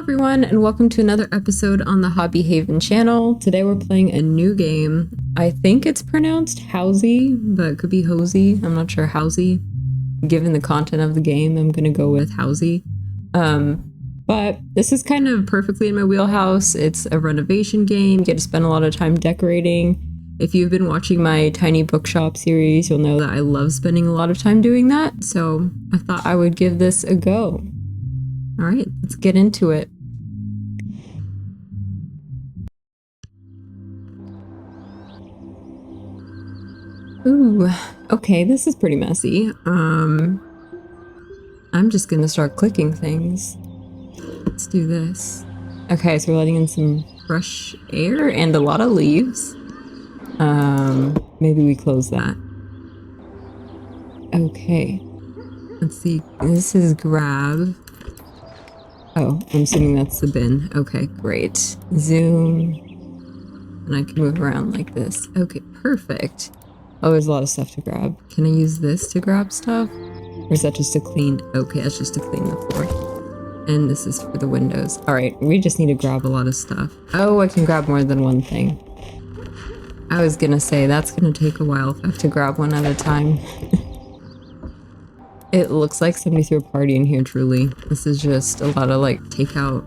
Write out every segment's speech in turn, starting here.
everyone, and welcome to another episode on the Hobby Haven channel. Today we're playing a new game. I think it's pronounced Hozy, but it could be Hozy. I'm not sure. Hozy. Given the content of the game, I'm gonna go with Hozy. But this is kind of perfectly in my wheelhouse. It's a renovation game. You get to spend a lot of time decorating. If you've been watching my Tiny Bookshop series, you'll know that I love spending a lot of time doing that. So I thought I would give this a go. All right, let's get into it. Ooh, okay, this is pretty messy. I'm just gonna start clicking things. Let's do this. Okay, so we're letting in some fresh air and a lot of leaves. Maybe we close that. Okay, let's see. This is grab. Oh, I'm assuming that's the bin. Okay, great. Zoom. And I can move around like this. Okay, perfect. Oh, there's a lot of stuff to grab. Can I use this to grab stuff? Or is that just to clean? Okay, that's just to clean the floor. And this is for the windows. All right, we just need to grab a lot of stuff. Oh, I can grab more than one thing. I was gonna say, that's gonna take a while if I have to grab one at a time. It looks like somebody threw a party in here, truly. This is just a lot of like takeout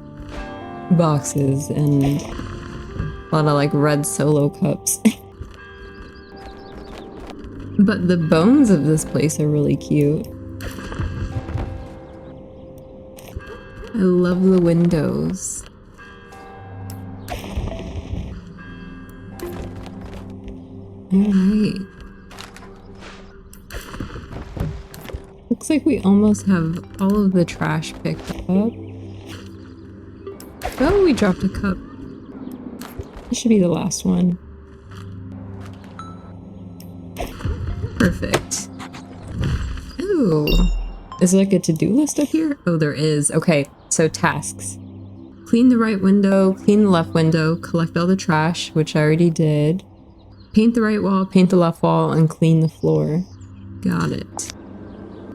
boxes and a lot of like red Solo cups. But the bones of this place are really cute. I love the windows. Alright. Looks like we almost have all of the trash picked up. Oh, we dropped a cup. This should be the last one. Perfect. Ooh. Is there like a to-do list up here? Oh, there is. Okay, so tasks. Clean the right window, clean the left window, collect all the trash, which I already did. Paint the right wall, paint the left wall, and clean the floor. Got it.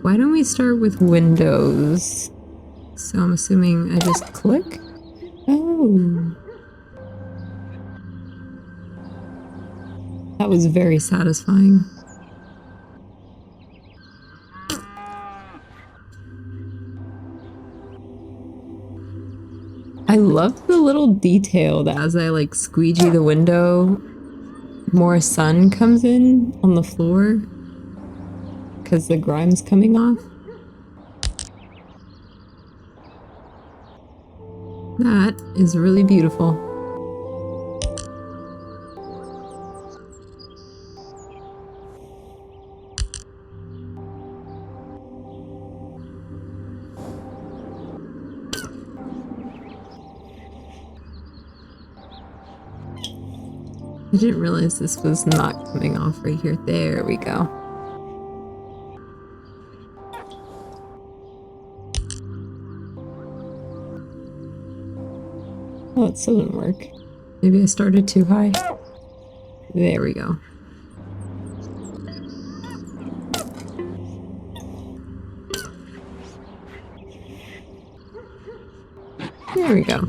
Why don't we start with windows? So I'm assuming I just click? Oh. That was very satisfying. I love the little detail that as I like squeegee the window, more sun comes in on the floor because the grime's coming off. That is really beautiful. I didn't realize this was not coming off right here. There we go. Oh, it still didn't work. Maybe I started too high. There we go. There we go.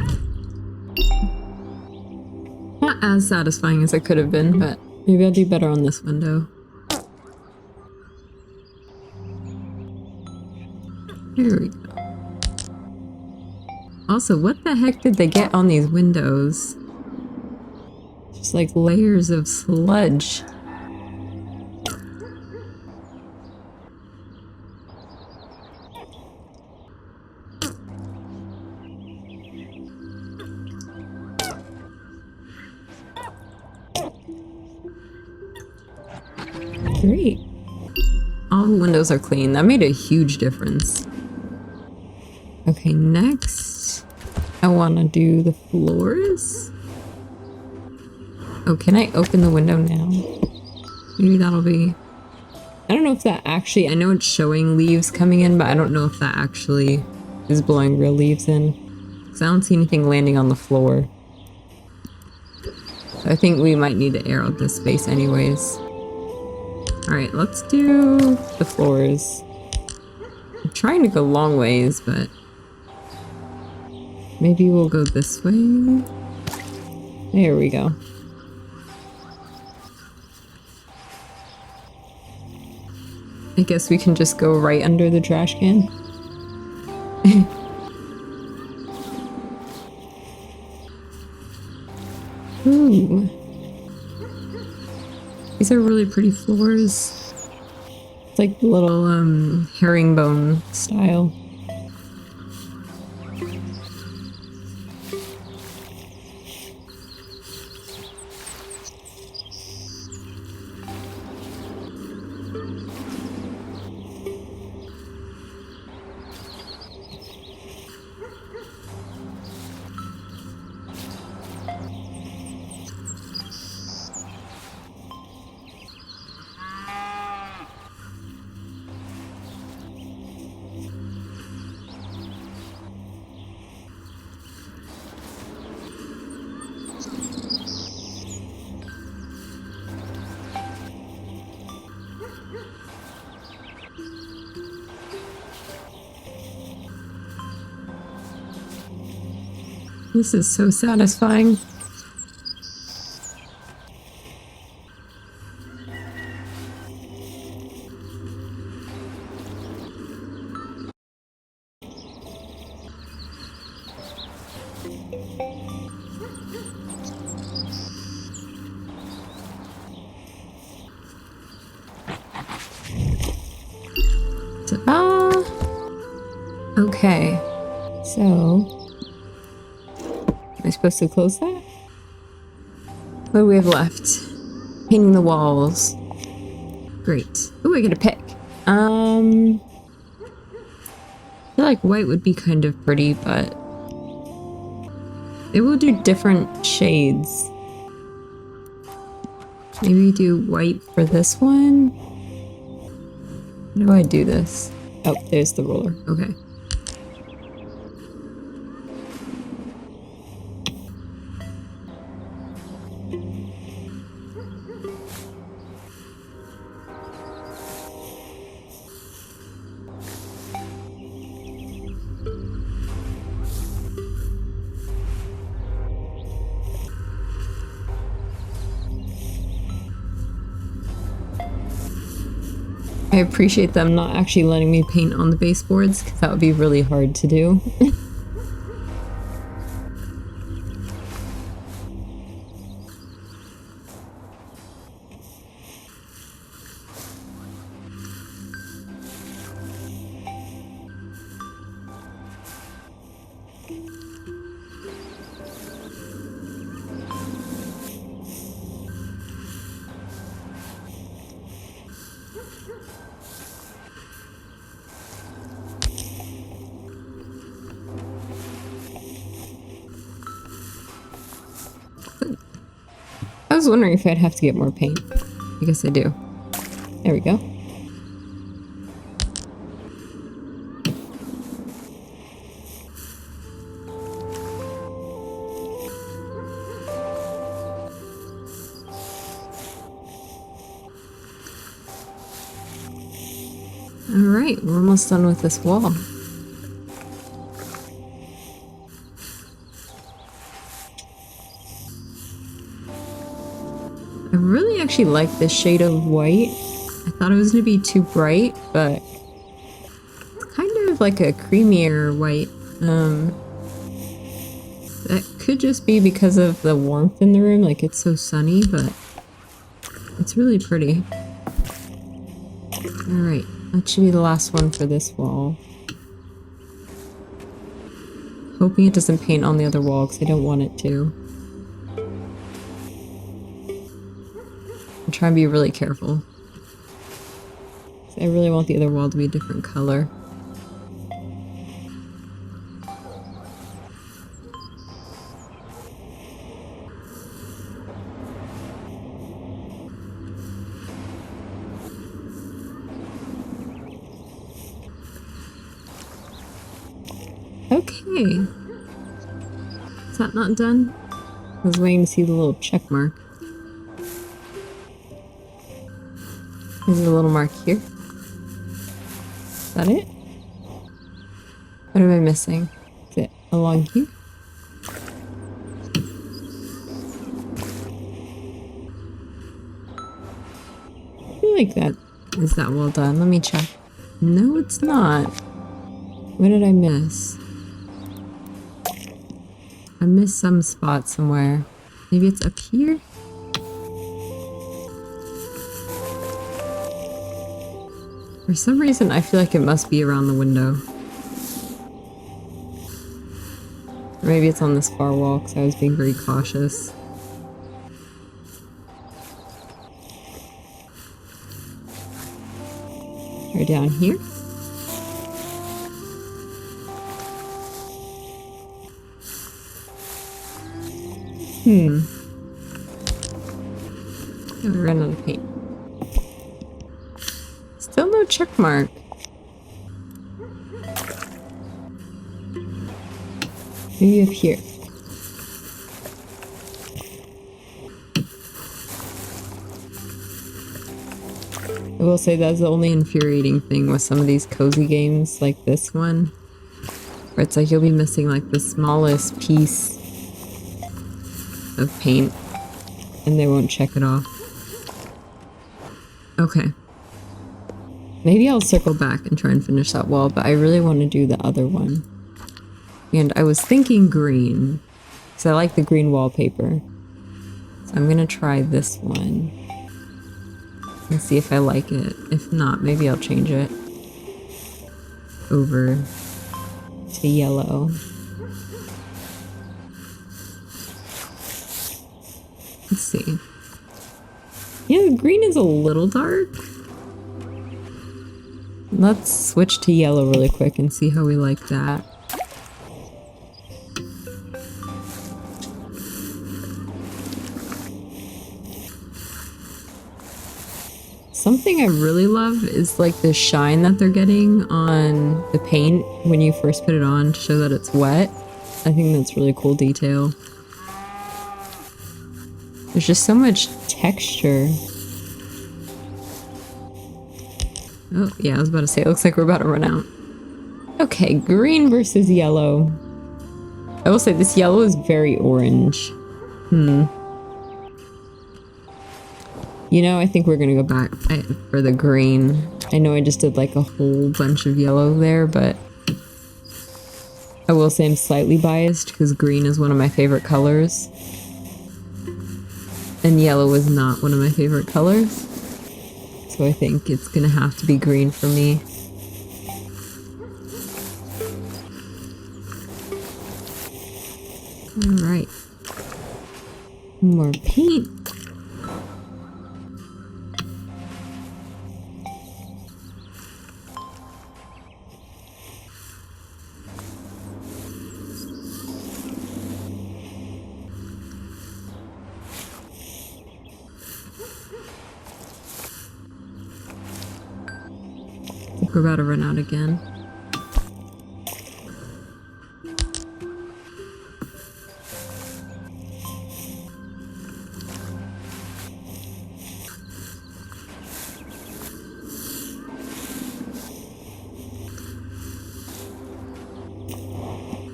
Not as satisfying as it could have been, but maybe I'll do better on this window. Here we go. Also, what the heck did they get on these windows? Just like layers of sludge. Great. All the windows are clean. That made a huge difference. Okay, next I want to do the floors. Oh, can I open the window now? Maybe that'll be... I don't know if that actually... I know it's showing leaves coming in, but I don't know if that actually is blowing real leaves in. Because I don't see anything landing on the floor. So I think we might need to air out this space anyways. Alright, let's do the floors. I'm trying to go long ways, but Maybe we'll go this way. There we go. I guess we can just go right under the trash can. Ooh. These are really pretty floors. It's like little herringbone style. This is so satisfying. Ta-da! Okay, so am I supposed to close that? What do we have left? Painting the walls. Great. Ooh, I get a pick. I feel like white would be kind of pretty, but it will do different shades. Maybe do white for this one. How do I do this? Oh, there's the roller. Okay. I appreciate them not actually letting me paint on the baseboards, because that would be really hard to do. I was wondering if I'd have to get more paint. I guess I do. There we go. Alright, we're almost done with this wall. I really actually like this shade of white. I thought it was going to be too bright, but it's kind of like a creamier white. That could just be because of the warmth in the room, like it's so sunny, but it's really pretty. Alright, that should be the last one for this wall. Hoping it doesn't paint on the other wall because I don't want it to. I'm trying to be really careful. I really want the other wall to be a different color. Okay. Is that not done? I was waiting to see the little check mark. There's a little mark here. Is that it? What am I missing? Is it along here? like that is that well done. Let me check. No, it's not. What did I miss? I missed some spot somewhere. Maybe it's up here? For some reason, I feel like it must be around the window. Or maybe it's on this far wall because I was being very cautious. Right down here. Oh, we ran out of paint. Still no check mark. Maybe up here. I will say that's the only infuriating thing with some of these cozy games like this one. Where it's like you'll be missing like the smallest piece of paint and they won't check it off. Okay. Maybe I'll circle back and try and finish that wall, but I really want to do the other one. And I was thinking green, because I like the green wallpaper. So I'm gonna try this one and see if I like it. If not, maybe I'll change it over to yellow. Let's see. Yeah, the green is a little dark. Let's switch to yellow really quick and see how we like that. Something I really love is like the shine that they're getting on the paint when you first put it on to show that it's wet. I think that's really cool detail. There's just so much texture. Oh, yeah, I was about to say, it looks like we're about to run out. Okay, green versus yellow. I will say this yellow is very orange. You know, I think we're gonna go back for the green. I know I just did like a whole bunch of yellow there, but I will say I'm slightly biased because green is one of my favorite colors. And yellow is not one of my favorite colors. So I think it's gonna have to be green for me. Alright. More paint. We're about to run out again.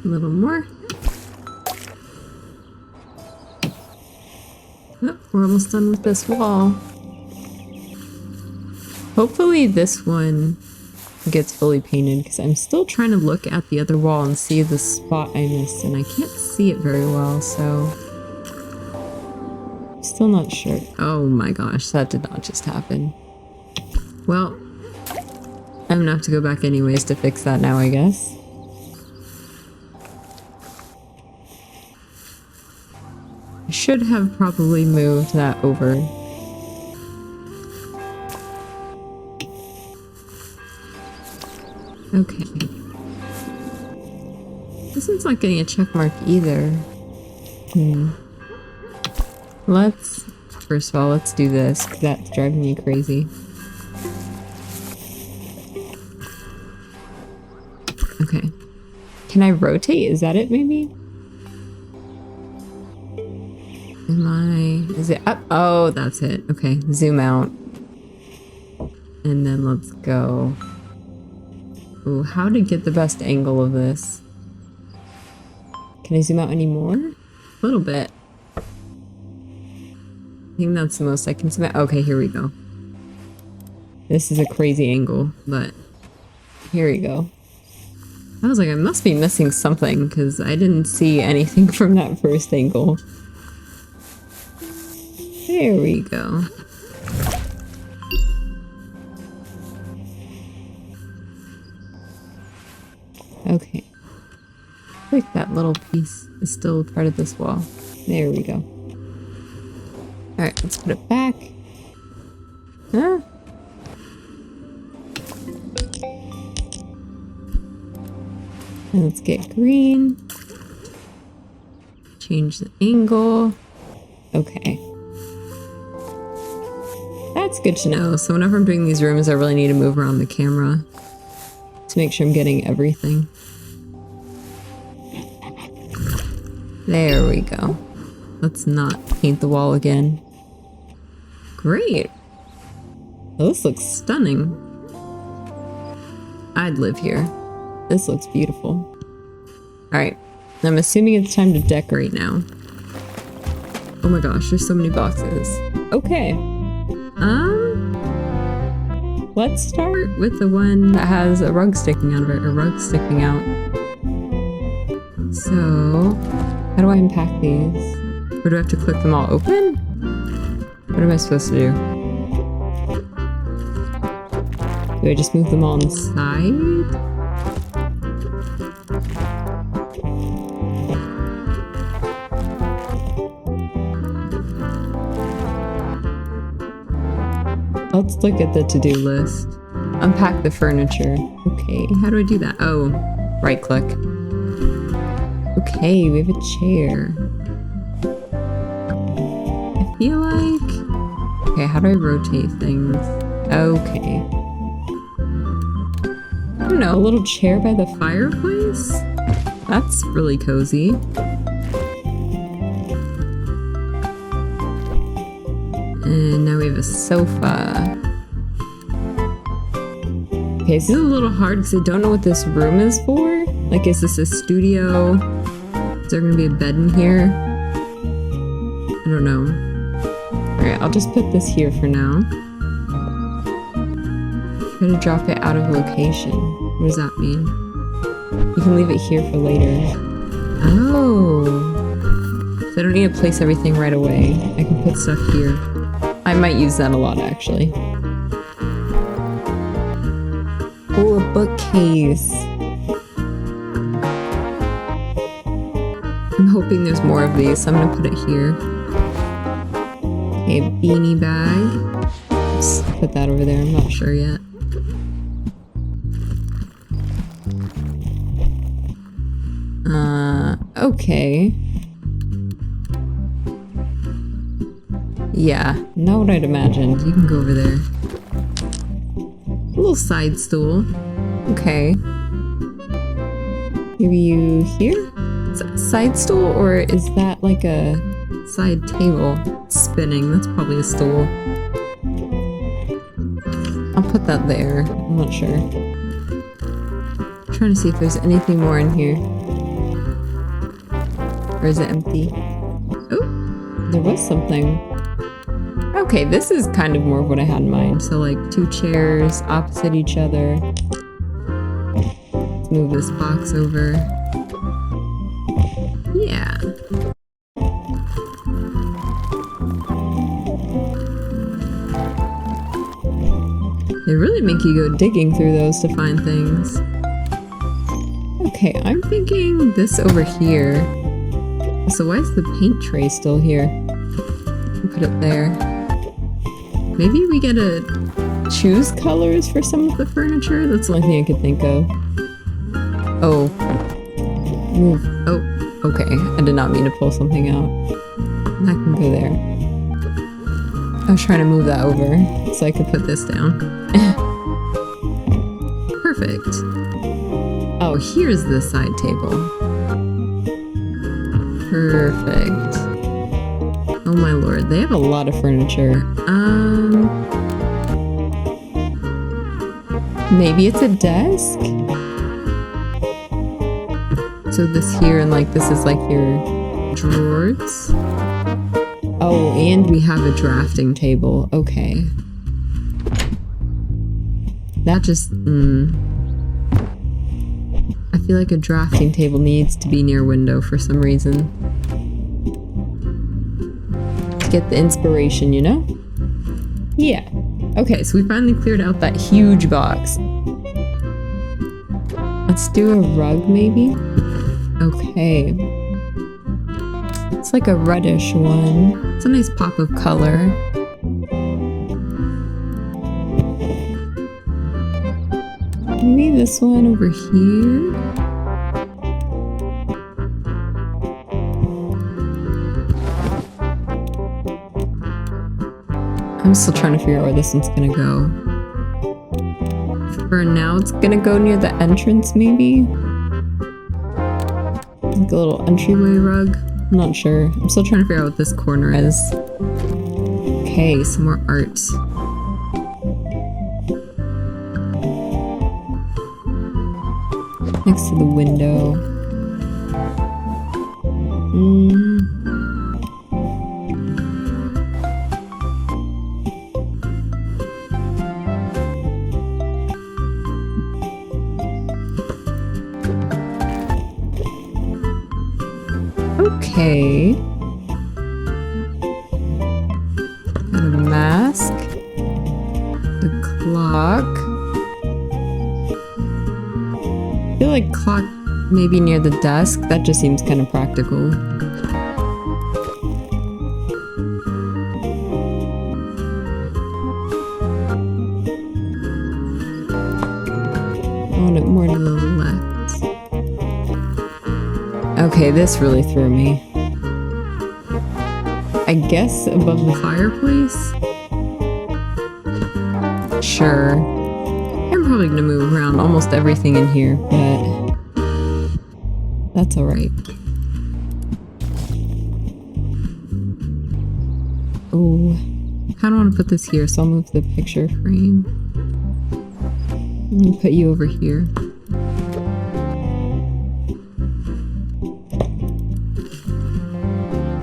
A little more. Oh, we're almost done with this wall. Hopefully this one gets fully painted because I'm still trying to look at the other wall and see the spot I missed and I can't see it very well, so still not sure. Oh my gosh, that did not just happen. Well, I'm gonna have to go back anyways to fix that now, I guess. I should have probably moved that over. Okay. This isn't like getting a check mark either. First of all, let's do this. That's driving me crazy. Okay. Can I rotate? Is that it maybe? Is it up? Oh, that's it. Okay, zoom out. And then let's go. Ooh, how to get the best angle of this? Can I zoom out any more? A little bit. I think that's the most I can zoom out. Okay, here we go. This is a crazy angle, but here we go. I was like, I must be missing something because I didn't see anything from that first angle. There we go. Okay. I think that little piece is still part of this wall. There we go. Alright, let's put it back. Huh? And let's get green. Change the angle. Okay. That's good to know. So whenever I'm doing these rooms, I really need to move around the camera to make sure I'm getting everything. There we go. Let's not paint the wall again. Great. Well, this looks stunning. I'd live here. This looks beautiful. Alright. I'm assuming it's time to decorate now. Oh my gosh, there's so many boxes. Okay. Let's start with the one that has a rug sticking out of it, or rug sticking out. So, how do I unpack these? Or do I have to click them all open? What am I supposed to do? Do I just move them all on the side? Let's look at the to-do list. Unpack the furniture. Okay, how do I do that? Oh, right click. Okay, we have a chair. I feel like... Okay, how do I rotate things? Okay. I don't know, a little chair by the fireplace? That's really cozy. And now we have a sofa. Okay, this is a little hard because I don't know what this room is for. Like, is this a studio? Is there gonna be a bed in here? I don't know. Alright, I'll just put this here for now. I'm gonna drop it out of location. What does that mean? You can leave it here for later. Oh. So I don't need to place everything right away. I can put stuff here. I might use that a lot, actually. Oh, a bookcase. I'm hoping there's more of these, so I'm gonna put it here. Okay, a beanie bag. Let's put that over there, I'm not sure yet. Okay. Yeah, not what I'd imagined. You can go over there. A little side stool. Okay. Maybe you here? Is that a side stool, or is that like a side table? It's spinning. That's probably a stool. I'll put that there. I'm not sure. I'm trying to see if there's anything more in here. Or is it empty? Oh, there was something. Okay, this is kind of more of what I had in mind. So like 2 chairs opposite each other. Let's move this box over. Yeah. They really make you go digging through those to find things. Okay, I'm thinking this over here. So why is the paint tray still here? Put it there. Maybe we get to choose colors for some of the furniture? That's the only thing I could think of. Oh. Move. Oh, okay. I did not mean to pull something out. That can go there. I was trying to move that over so I could put this down. Perfect. Oh, here's the side table. Perfect. Oh my lord, they have a lot of furniture. Maybe it's a desk? So this here and like this is like your drawers. Oh, and we have a drafting table. Okay. That just, I feel like a drafting table needs to be near a window for some reason. To get the inspiration, you know? Yeah. Okay, so we finally cleared out that huge box. Let's do a rug, maybe? Okay. It's like a reddish one. It's a nice pop of color. Maybe this one over here? I'm still trying to figure out where this one's gonna go. For now, it's gonna go near the entrance, maybe? Like a little entryway rug? I'm not sure. I'm still trying to figure out what this corner is. Okay, some more art. Next to the window. Okay. Got a mask. The clock. I feel like clock maybe near the desk. That just seems kind of practical. I want it more to the left. Okay, this really threw me. I guess above the fireplace? Sure. I'm probably gonna move around almost everything in here, but that's alright. Oh, I kinda wanna put this here, so I'll move the picture frame. I'm gonna put you over here.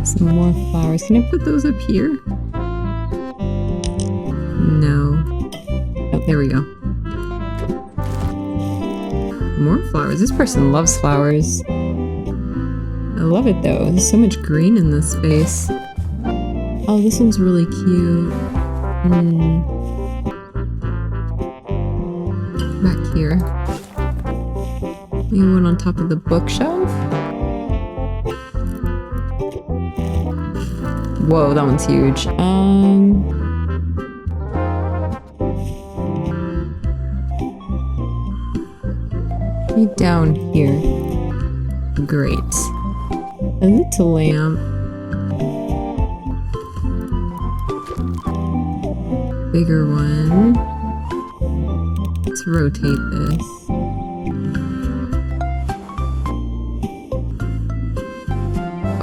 Some more flowers. Can I put those up here? No. Oh, there we go. More flowers. This person loves flowers. I love it though. There's so much green in this space. Oh, this one's really cute. Back here. Maybe one on top of the bookshelf? Whoa, that one's huge. Maybe down here. Great. A little lamp. Bigger one. Let's rotate this.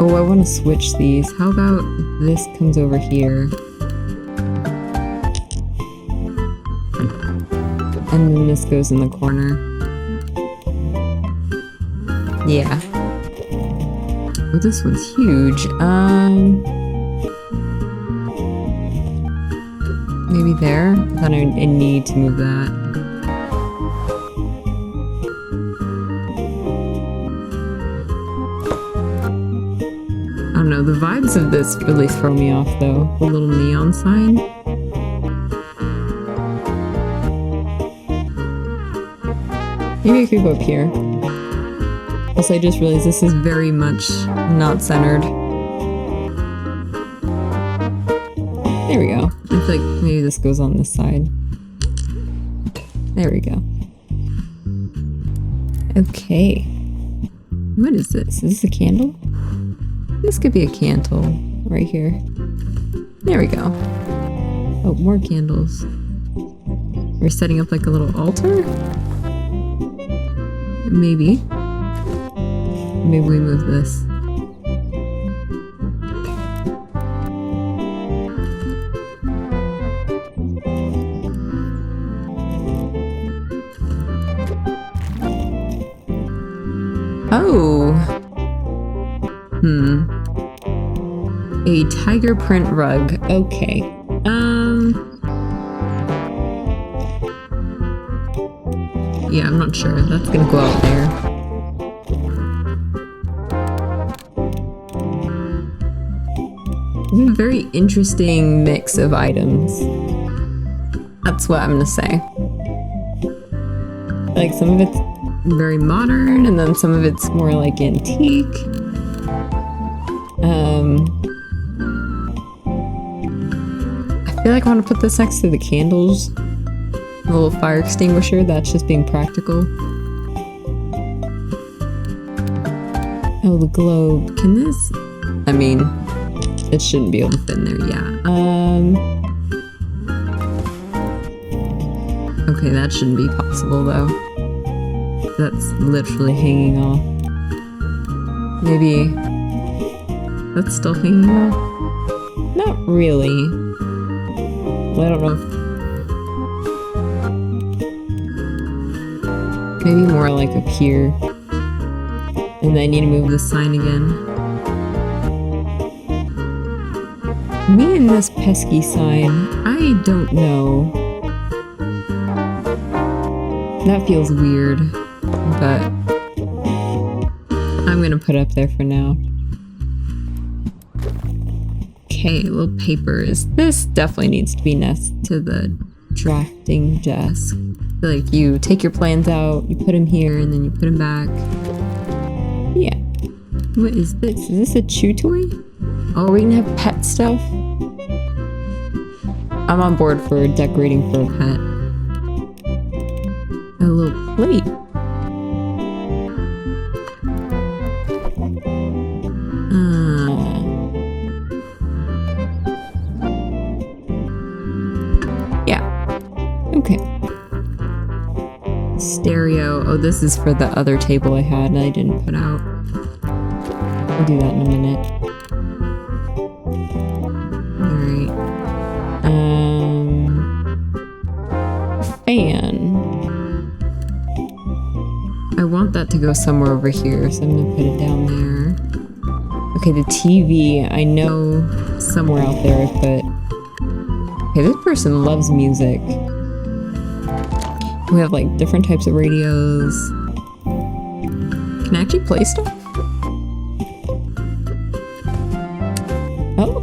Oh, I want to switch these. How about this comes over here? And then this goes in the corner. Yeah. Oh, this one's huge. Maybe there? I thought I need to move that. I don't know, the vibes of this really throw me off though. The little neon sign. Maybe I could go up here. Also, I just realized this is very much not centered. There we go. I feel like maybe this goes on this side. There we go. Okay. What is this? Is this a candle? This could be a candle right here. There we go. Oh, more candles. We're setting up like a little altar? Maybe. Maybe we move this. Oh. A tiger print rug. Okay. Yeah, I'm not sure. That's gonna go out there. A very interesting mix of items. That's what I'm gonna say. Like, some of it's very modern, and then some of it's more like antique. I feel like I want to put this next to the candles. A little fire extinguisher, that's just being practical. Oh, the globe. Can this... I mean, it shouldn't be able to fit in there, yeah. Okay, that shouldn't be possible, though. That's literally hanging off. Maybe... That's still hanging off? Not really. Well, I don't know if... Maybe more like up here. And then I need to move this sign again. Me and this pesky sign, I don't know. That feels weird, but I'm gonna put it up there for now. Okay, little papers. This definitely needs to be next to the drafting desk. Like, you take your plans out, you put them here, and then you put them back. Yeah. What is this? Is this a chew toy? Oh, are we gonna have pet stuff? I'm on board for decorating for a pet. A little plate. Yeah. Okay. Stereo. Oh, this is for the other table I had and I didn't put out. I'll do that in a minute. Alright. Fan. I want that to go somewhere over here, so I'm gonna put it down there. Okay, the TV, I know somewhere out there I put... Okay, this person loves music. We have like different types of radios. Can I actually play stuff? Oh.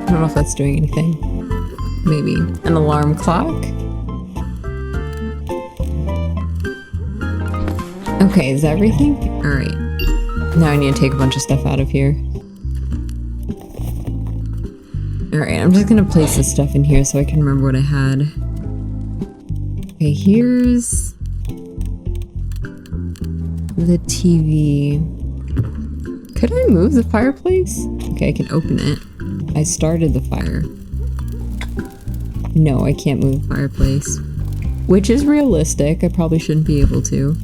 I don't know if that's doing anything. Maybe. An alarm clock? Okay, is that everything? Alright. Now I need to take a bunch of stuff out of here. Alright, I'm just gonna place this stuff in here so I can remember what I had. Okay, here's... the TV. Could I move the fireplace? Okay, I can open it. I started the fire. No, I can't move the fireplace. Which is realistic. I probably shouldn't be able to.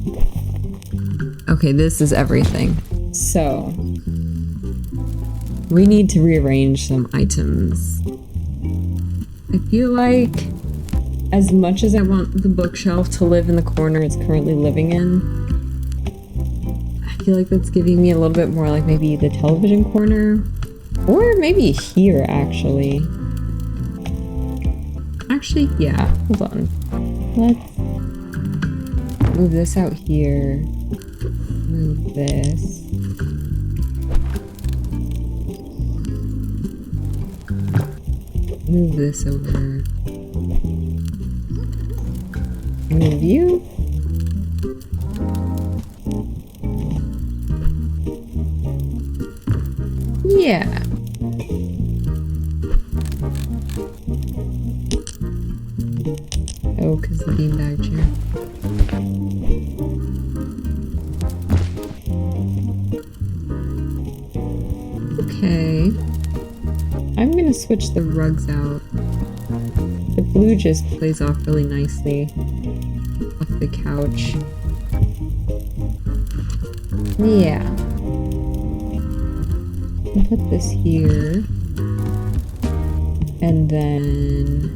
Okay, this is everything. So, we need to rearrange some items. I feel like, as much as I want the bookshelf to live in the corner it's currently living in, I feel like that's giving me a little bit more like maybe the television corner. Or maybe here, actually. Actually, yeah, hold on. Let's move this out here. Move this. Move this over. Move you. Yeah. Oh, because the beanbag chair. Okay. I'm gonna switch the rugs out. The blue just plays off really nicely off the couch. Yeah. I'll put this here. And then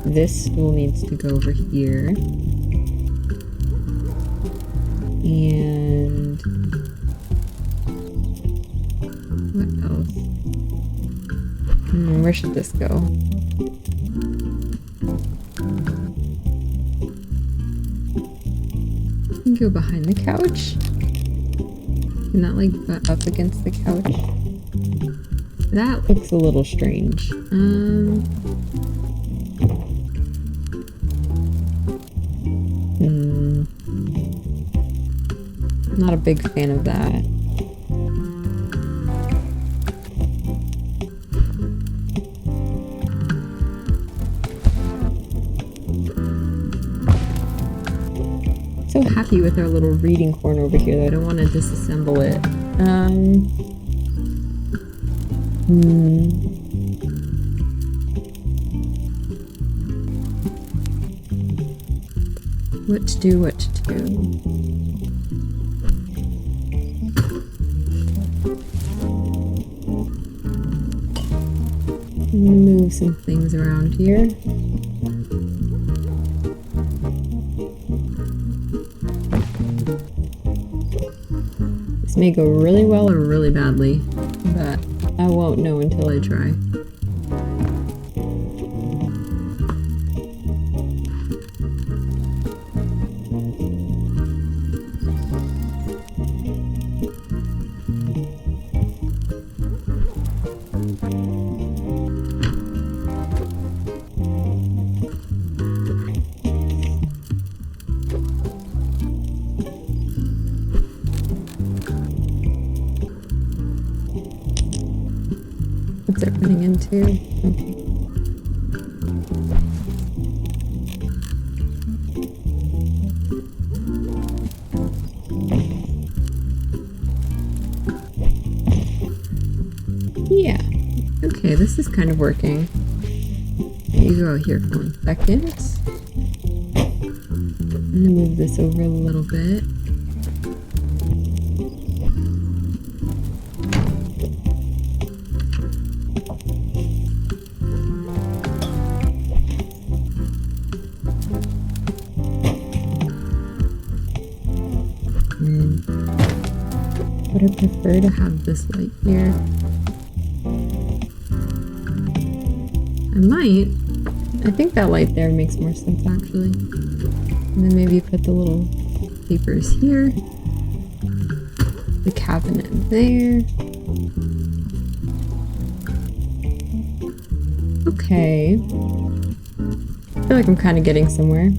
this stool needs to go over here. And what else? Where should this go? go behind the couch? Can that like butt up against the couch? That looks a little strange. Not a big fan of that. So happy with our little reading corner over here that I don't want to disassemble it. What to do, what to do. I'm gonna move some things around here. This may go really well or really badly, but I won't know until I try. What's it running into? Okay. Yeah. Okay, this is kind of working. You go out here for 1 second. I'm gonna move this over a little bit. But I prefer to have this light here. I might. I think that light there makes more sense actually. And then maybe put the little papers here. The cabinet there. Okay. I feel like I'm kind of getting somewhere.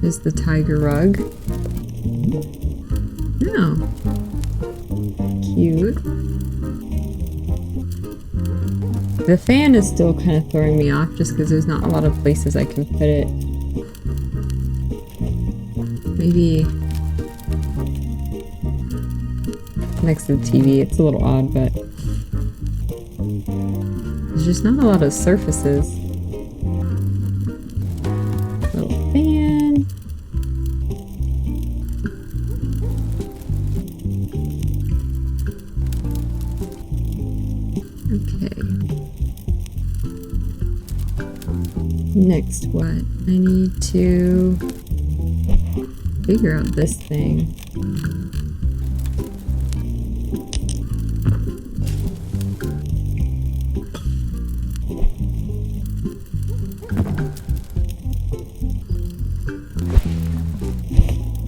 Is the tiger rug. Oh. Cute. The fan is still kind of throwing me off just because there's not a lot of places I can put it. Maybe next to the TV. It's a little odd, but there's just not a lot of surfaces. Little fan. Okay. Next, what? I need to figure out this thing.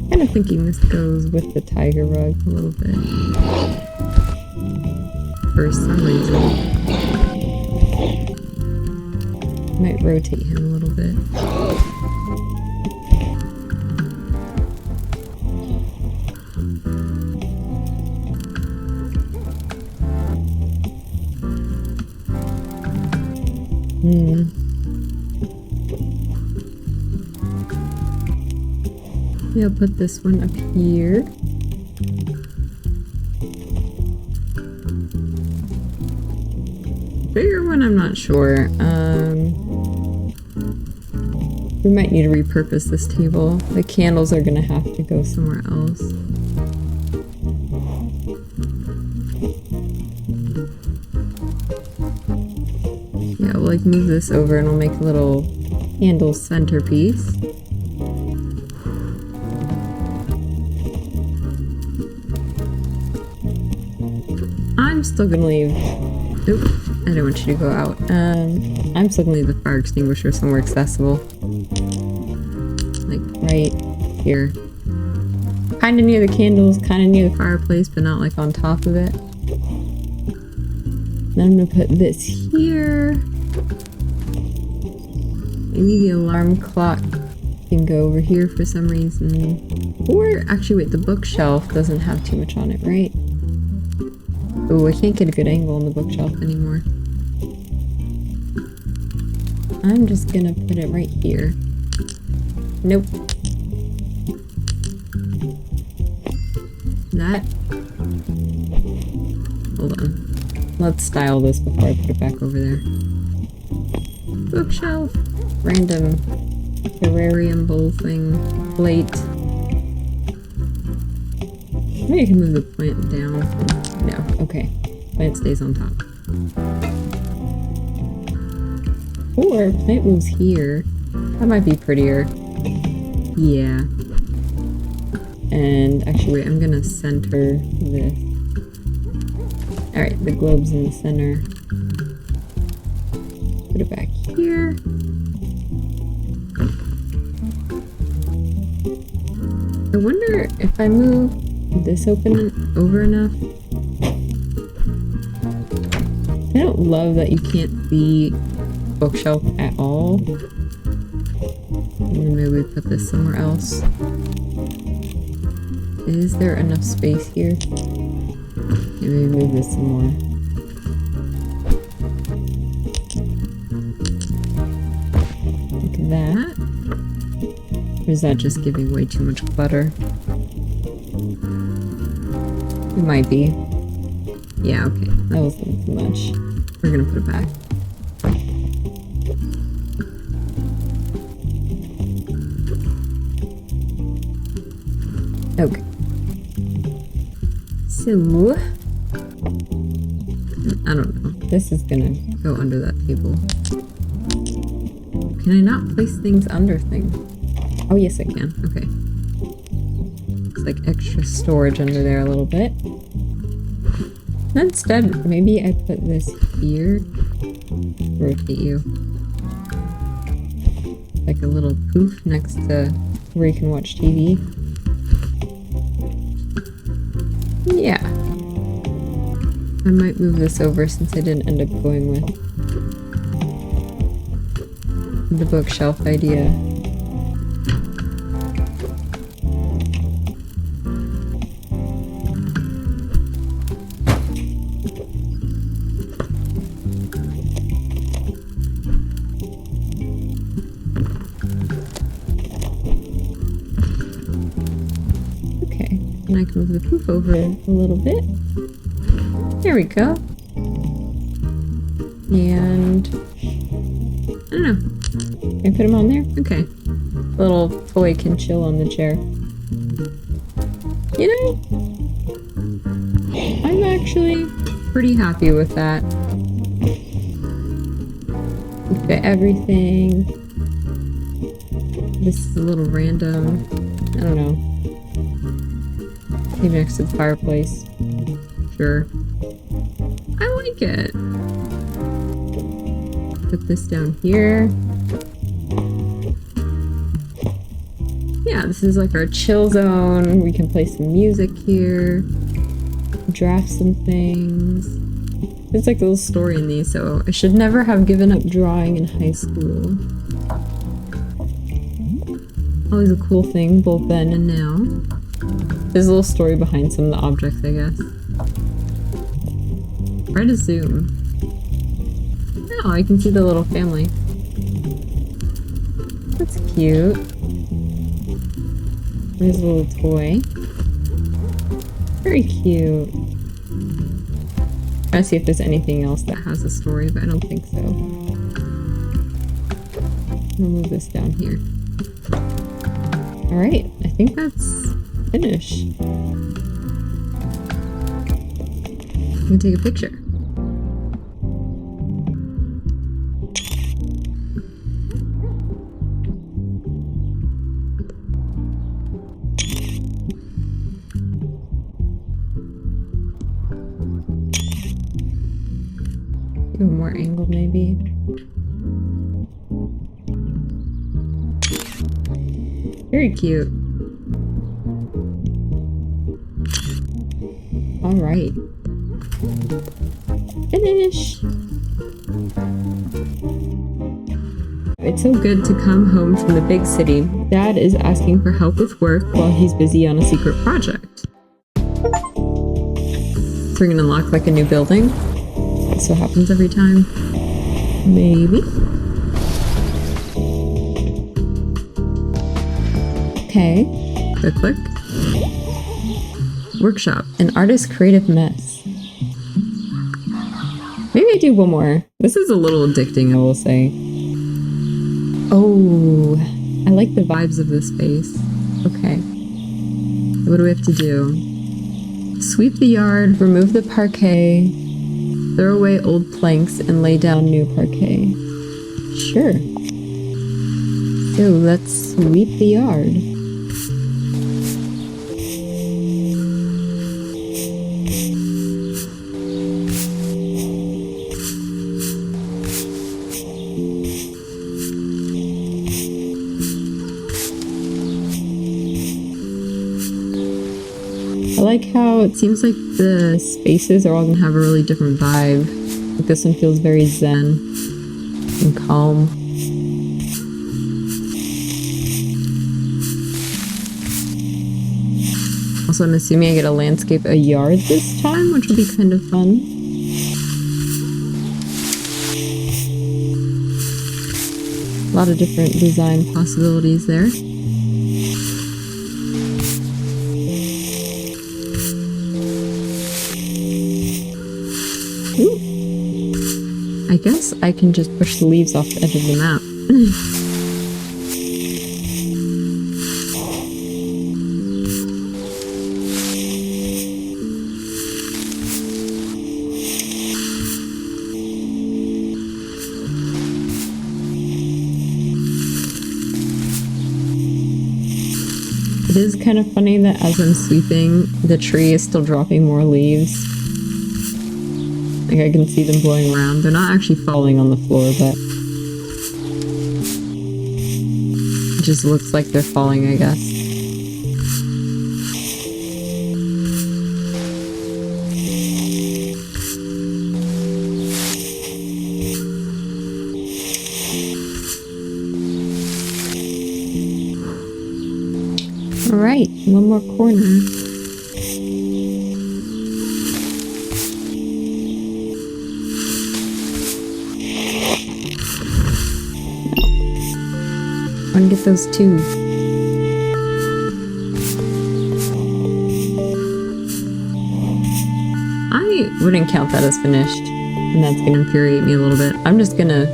Kind of thinking this goes with the tiger rug a little bit. For some reason. Might rotate him a little bit. Maybe I'll put this one up here. Bigger one, I'm not sure. We might need to repurpose this table. The candles are gonna have to go somewhere else. Yeah, we'll like move this over and we'll make a little candle centerpiece. I'm still gonna leave. Nope. I don't want you to go out. I'm still gonna leave the fire extinguisher somewhere accessible. Like right here. Kinda near the candles, kinda near the fireplace, but not like on top of it. Then I'm gonna put this here. Maybe the alarm clock can go over here for some reason. Or, actually wait, the bookshelf doesn't have too much on it, right? Oh, I can't get a good angle on the bookshelf anymore. I'm just gonna put it right here. Nope. That. Hold on. Let's style this before I put it back over there. Bookshelf. Random terrarium bowl thing. Plate. Maybe I can move the plant down. No. Okay. Plant stays on top. Or plant moves here. That might be prettier. Yeah. And actually, wait, I'm gonna center this. Alright, the globe's in the center. Put it back here. I wonder if I move this over enough. I don't love that you can't see bookshelf at all. And then maybe we put this somewhere else. Is there enough space here? Maybe move this some more. Like that. Or is that just giving way too much clutter? It might be. Yeah, okay. That was a little too much. We're gonna put it back. Okay. So, I don't know. This is gonna go under that table. Can I not place things under things? Oh, yes, I can. Okay. It's like extra storage under there a little bit. Instead, maybe I put this here. Rotate you. Like a little poof next to where you can watch TV. Yeah. I might move this over since I didn't end up going with the bookshelf idea. Okay, and I can move the poof over a little bit. There we go. And I don't know. Can I put him on there? Okay. Little toy can chill on the chair. You know, I'm actually pretty happy with that. We fit everything. This is a little random. I don't know. Maybe next to the fireplace. Sure. I like it. Put this down here. Yeah, this is like our chill zone. We can play some music here. Draft some things. There's like a little story in these, so I should never have given up drawing in high school. Always a cool thing, both then and now. There's a little story behind some of the objects, I guess. Try to zoom. Oh, I can see the little family. That's cute. There's a little toy. Very cute. Trying to see if there's anything else that has a story, but I don't think so. I'll move this down here. Alright, I think that's finished. I'm gonna take a picture. Even more angle maybe. Very cute. All right. Finish. It's so good to come home from the big city. Dad is asking for help with work while he's busy on a secret project. So we're gonna unlock like a new building. This what happens every time. Maybe. Okay. Click. Workshop. An artist's creative mess. Maybe I do one more. This is a little addicting, I will say. Oh, I like the vibes of this space. Okay. What do we have to do? Sweep the yard, remove the parquet, throw away old planks, and lay down new parquet. Sure. So let's sweep the yard. I like how it seems like the spaces are all gonna have a really different vibe. Like this one feels very zen and calm. Also, I'm assuming I get to landscape a yard this time, which will be kind of fun. A lot of different design possibilities there. Ooh. I guess I can just push the leaves off the edge of the map. It is kind of funny that as I'm sweeping, the tree is still dropping more leaves. Like I can see them blowing around. They're not actually falling on the floor, but it just looks like they're falling, I guess. All right, one more corner. I want to get those two. I wouldn't count that as finished, and that's going to infuriate me a little bit. I'm just going to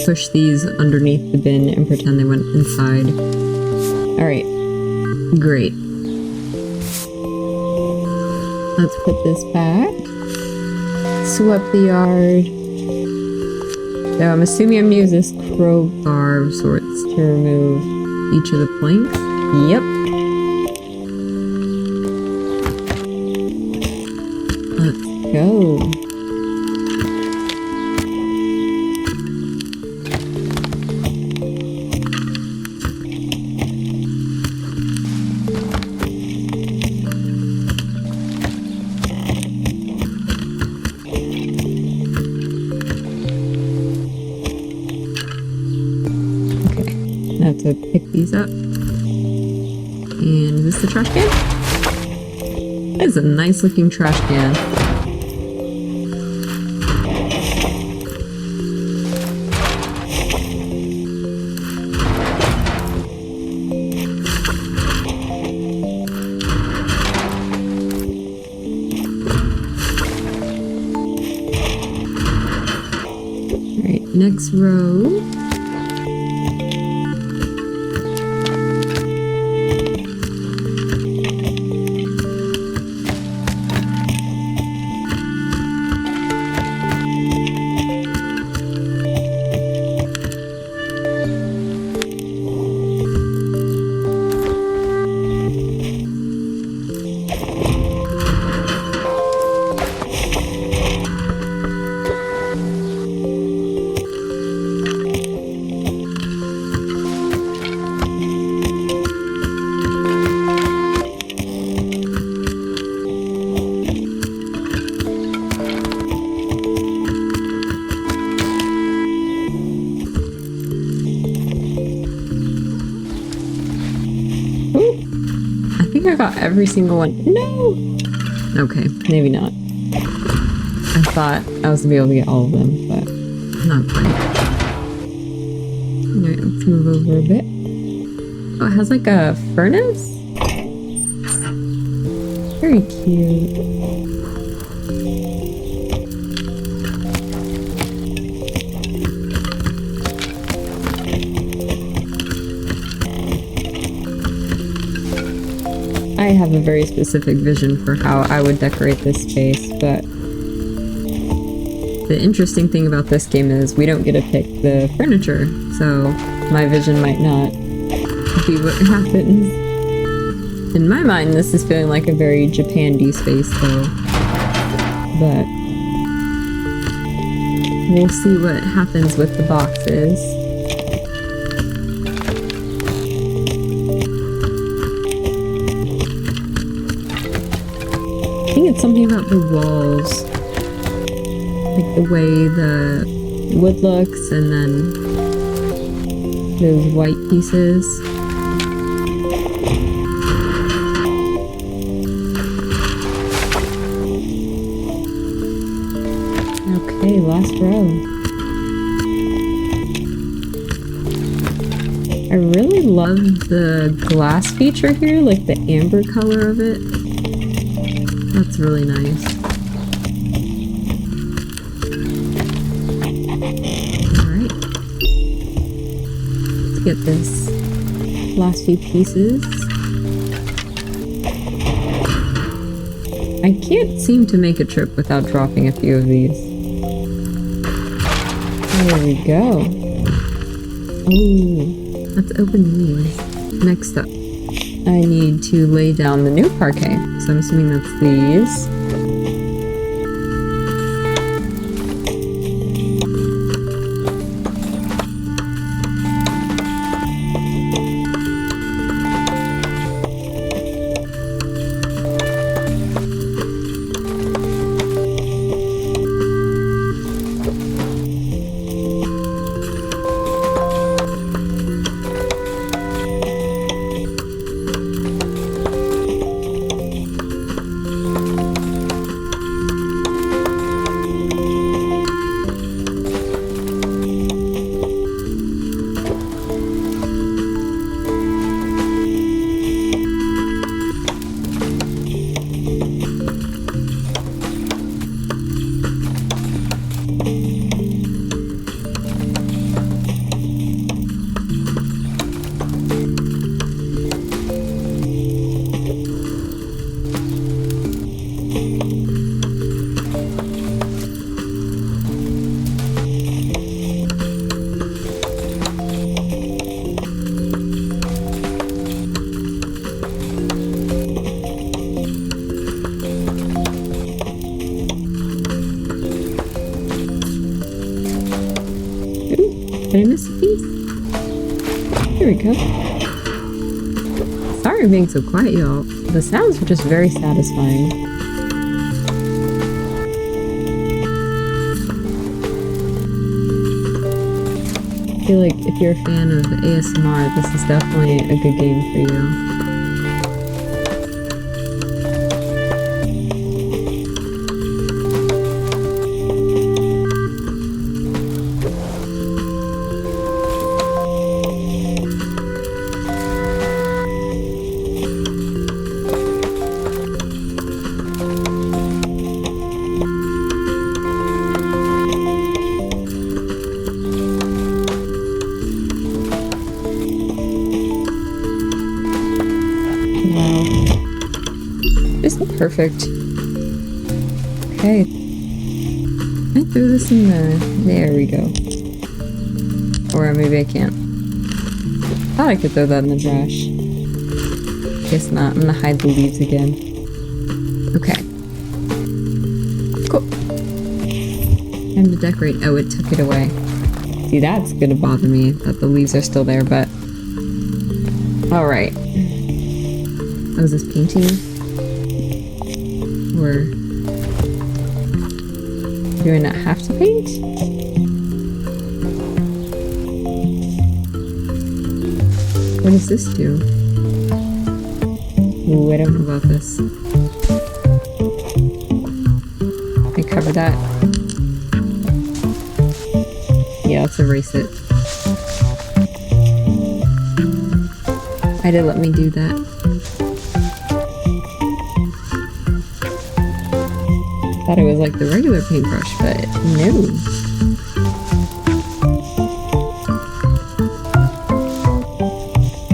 push these underneath the bin and pretend they went inside. Alright, great. Let's put this back. Sweep the yard. So I'm assuming I'm going to use this crowbar of sorts to remove each of the planks. Yep. Let's go. To pick these up. And is this the trash can? That is a nice looking trash can. Alright, next row. think I got every single one. No! Okay, maybe not. I thought I was gonna be able to get all of them, but not quite. Alright, let's move over a bit. Oh, it has like a furnace? Very cute. I have a very specific vision for how I would decorate this space, but the interesting thing about this game is we don't get to pick the furniture, so my vision might not be what happens. In my mind, this is feeling like a very Japan-y space, though, but we'll see what happens with the boxes. I think it's something about the walls, like the way the wood looks, and then those white pieces. Okay, last row. I really love the glass feature here, like the amber color of it. That's really nice. Alright. Let's get this last few pieces. I can't seem to make a trip without dropping a few of these. There we go. Ooh, let's open these. Next up, I need to lay down the new parquet. So I'm assuming that's these. Did I miss a piece? There we go. Sorry for being so quiet, y'all. The sounds are just very satisfying. I feel like if you're a fan of ASMR, this is definitely a good game for you. Perfect. Okay. I threw this in the... There we go. Or maybe I can't. Thought I could throw that in the trash. Guess not. I'm gonna hide the leaves again. Okay. Cool. Time to decorate. Oh, it took it away. See, that's gonna bother me that the leaves are still there, but... Alright. Oh, is this painting? Or do I not have to paint? What does this do? Ooh, I don't know about this. I cover that. Yeah, let's erase it. Why did it let me do that? Thought it was like the regular paintbrush, but no.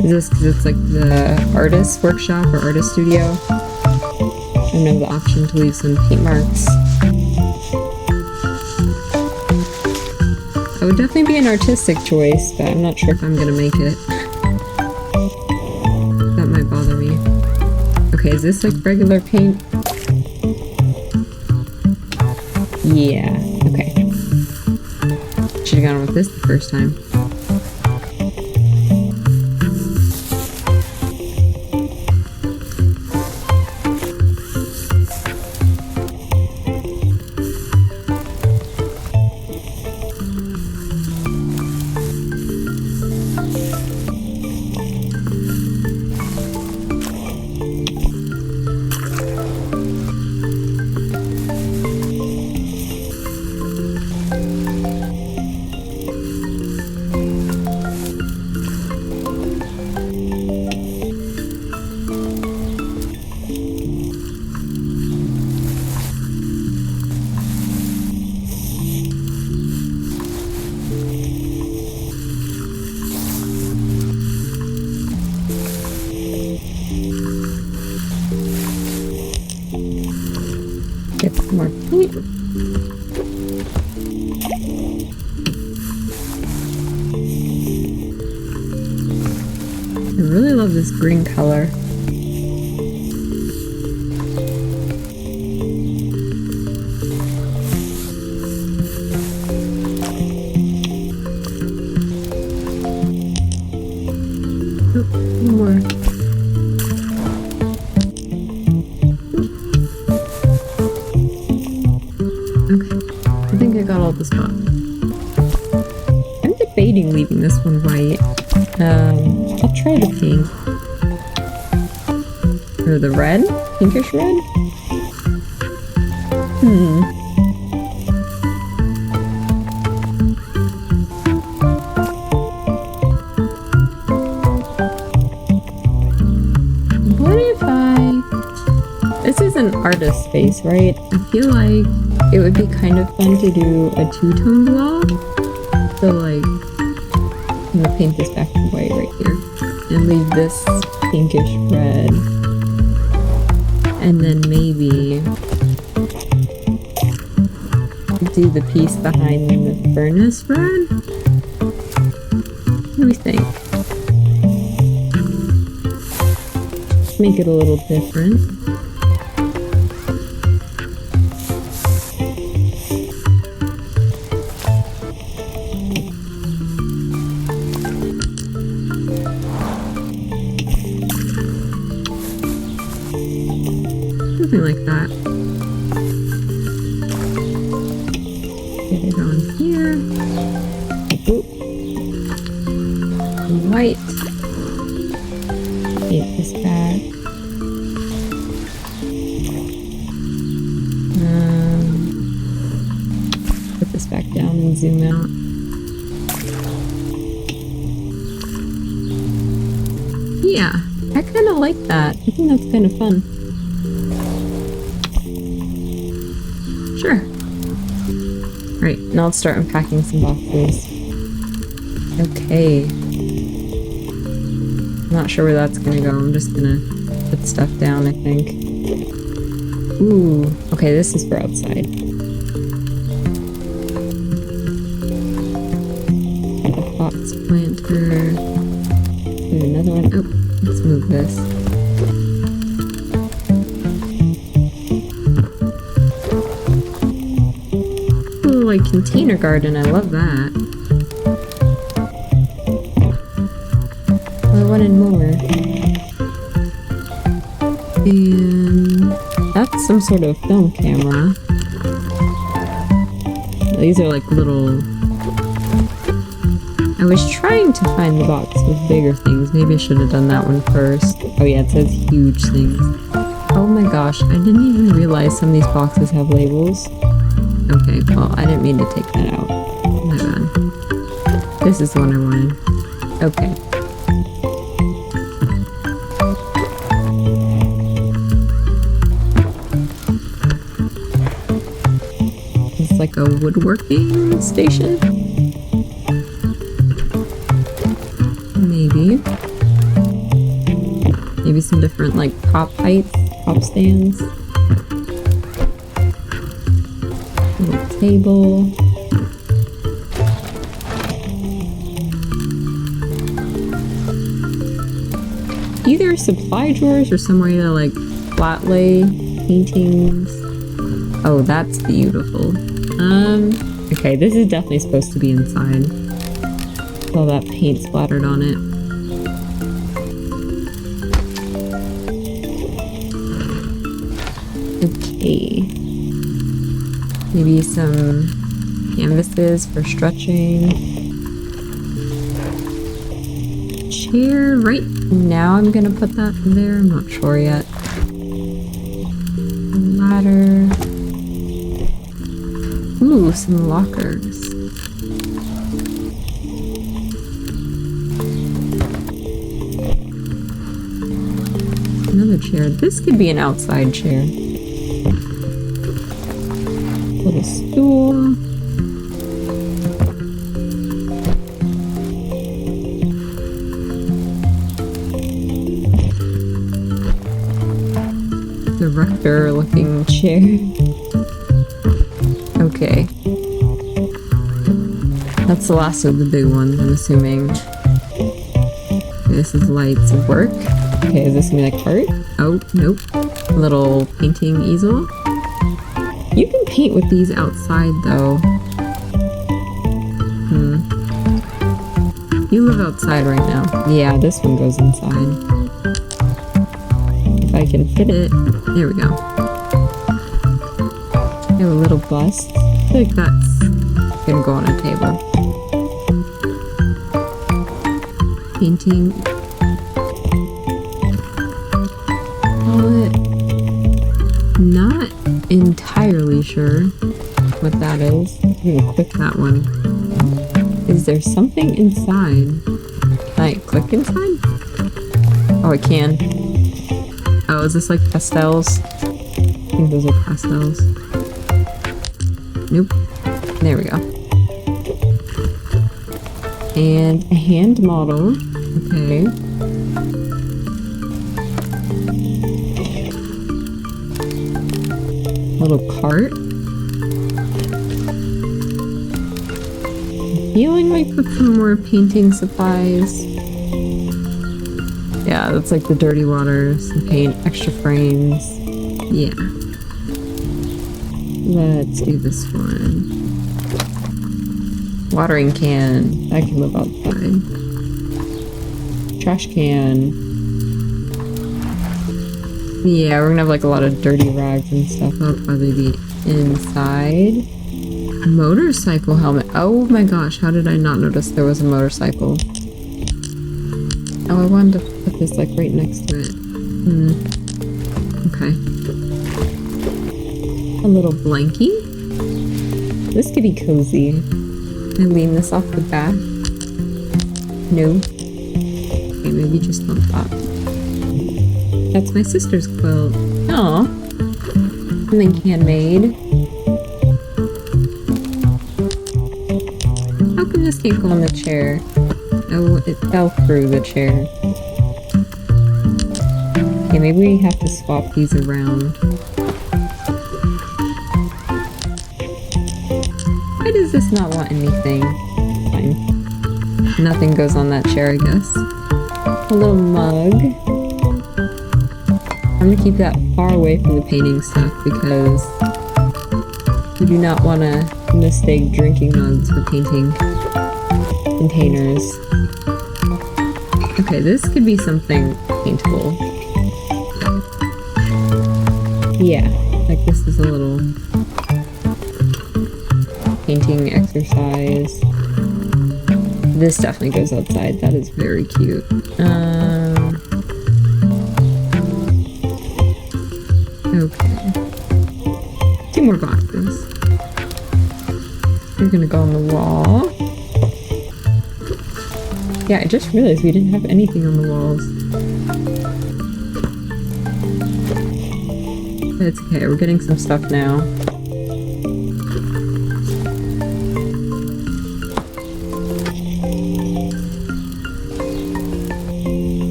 Is this because it's like the artist workshop or artist studio? I don't know the option to leave some paint marks. That would definitely be an artistic choice, but I'm not sure if I'm gonna make it. That might bother me. Okay, is this like regular paint? Yeah, okay. Should've gone with this the first time. Get some more paint. I really love this green color. Oh, one more. I think I got all the spots. I'm debating leaving this one white. I'll try the pink. Or the red? Pinkish red? What if this is an artist space, right? I feel like it would be kind of fun to do a two-tone wall. So like, I'm gonna paint this back to white right here. And leave this pinkish red. And then maybe do the piece behind the furnace red? What do we think? Make it a little different. Something like that. Get it on here. Ooh. White. Paint this back. Put this back down and zoom out. Yeah, I kind of like that. I think that's kind of fun. Sure. Right, now let's start unpacking some boxes. Okay. I'm not sure where that's gonna go. I'm just gonna put stuff down, I think. Ooh, okay, this is for outside. Got a box planter. Ooh, another one. Oh, let's move this. Like container garden, I love that. I wanted more. And that's some sort of film camera. These are like little, I was trying to find the box with bigger things. Maybe I should have done that one first. Oh yeah, it says huge things. Oh my gosh, I didn't even realize some of these boxes have labels. Okay, well, I didn't mean to take that out. My bad. This is the one I wanted. Okay. It's like a woodworking station? Maybe. Maybe some different like prop heights, prop stands. Little table. Either supply drawers or somewhere to like flat lay paintings. Oh, that's beautiful. Okay, this is definitely supposed to be inside. All that paint splattered on it. Okay. Maybe some canvases for stretching. Chair, right now I'm gonna put that there, I'm not sure yet. Ladder. Ooh, some lockers. Another chair. This could be an outside chair. Little stool. Director looking chair. Okay. That's the last of the big ones, I'm assuming. Okay, this is lights of work. Okay, is this gonna be like cart? Oh, nope. Little painting easel. You can paint with these outside though. You live outside right now. Yeah, this one goes inside. If I can fit it. There we go. I have a little bust. I feel like that's gonna go on a table. Painting. Not entirely sure what that is. I'm gonna click that one. Is there something inside? Can I click inside? Oh, I can. Oh, is this like pastels? I think those are pastels. Nope. There we go. And a hand model. Okay. Little cart. Feeling like put some more painting supplies. Yeah, that's like the dirty water, some paint, extra frames. Yeah. Let's do this one. Watering can. That can live outside. Trash can. Yeah, we're gonna have like a lot of dirty rags and stuff. That'll probably be inside. Motorcycle helmet. Oh my gosh, how did I not notice there was a motorcycle? Oh, I wanted to put this like right next to it. Okay. A little blankie. This could be cozy. I lean this off the back. No. Okay, maybe just on top. That's my sister's quilt. Aw. Something handmade. How come this can't go on the chair? Oh, it fell through the chair. Okay, maybe we have to swap these around. Why does this not want anything? Fine. Nothing goes on that chair, I guess. A little mug. I'm gonna keep that far away from the painting stuff because we do not want to mistake drinking mugs for painting containers. Okay, this could be something paintable. Yeah, like this is a little painting exercise. This definitely goes outside. That is very cute. Okay. 2 more boxes. You're gonna go on the wall. Yeah, I just realized we didn't have anything on the walls. It's okay, we're getting some stuff now.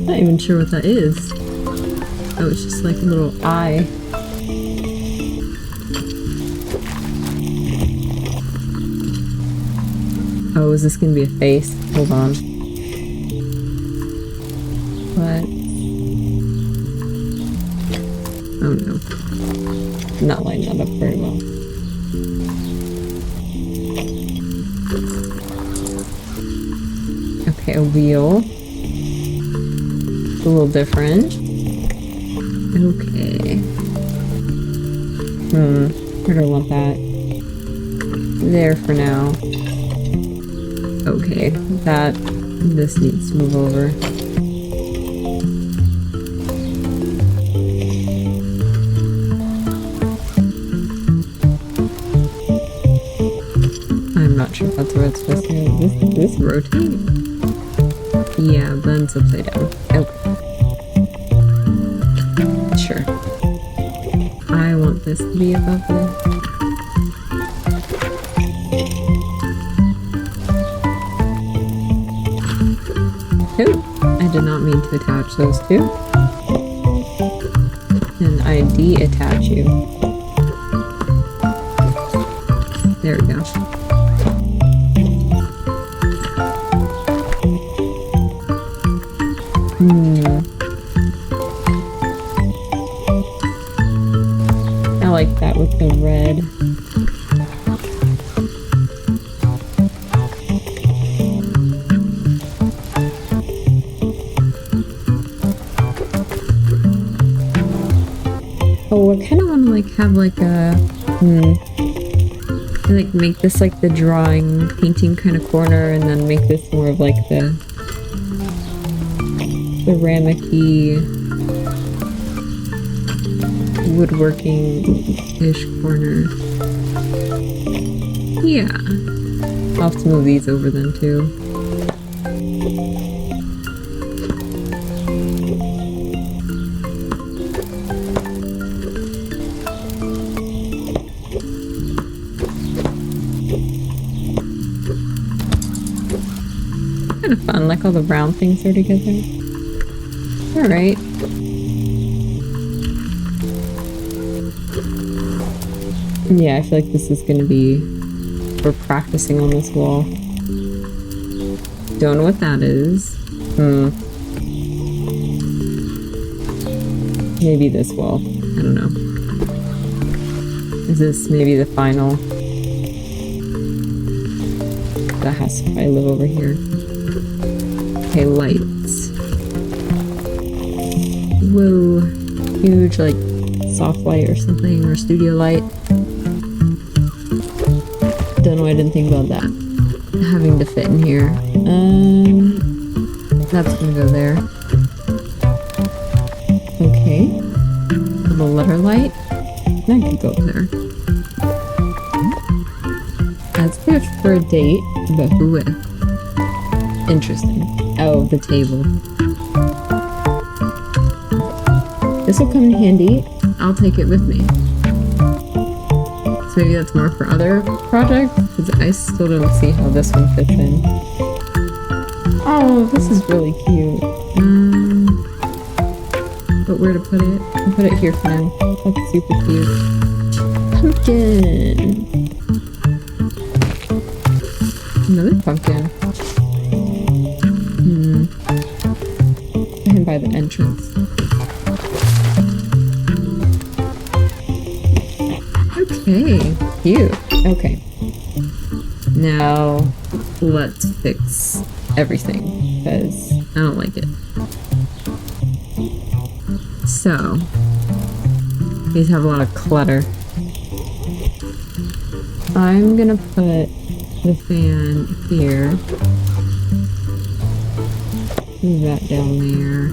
Not even sure what that is. Oh, it's just like a little eye. Oh, is this gonna be a face? Hold on. What? Oh no. Not lining that up very well. Okay, a wheel. It's a little different. Okay. Where do I want that? There for now. Okay, this needs to move over. I'm not sure if that's where it's supposed to go. This rotate? Yeah, then it's upside down. Okay. Sure. I want this to be above this. I did not mean to attach those two. And I de-attach you. There we go. I like that with the red. Oh, I kind of want to like have like a like make this like the drawing painting kind of corner, and then make this more of like the ceramic-y woodworking-ish corner. Yeah, I'll have to move these over then too. Kind of fun, like all the brown things are together. Alright. Yeah, I feel like this is gonna be... We're practicing on this wall. Don't know what that is. Maybe this wall. I don't know. Is this maybe the final? That has to probably live over here. Okay, lights. Whoa. Huge, like, soft light or something, or studio light. Don't know why I didn't think about that. Having to fit in here. That's gonna go there. Okay. A little letter light. That could go up there. That's good for a date, but who with? Interesting. Oh, the table. This will come in handy. I'll take it with me. So maybe that's more for other projects, because I still don't see how this one fits in. Oh, this is really cute. But where to put it? I'll put it here for now. That's super cute. Pumpkin! Another pumpkin. Put him by the entrance. Okay, cute. Okay. Now, let's fix everything, because I don't like it. So, these have a lot of clutter. I'm gonna put the fan here. Move that down there.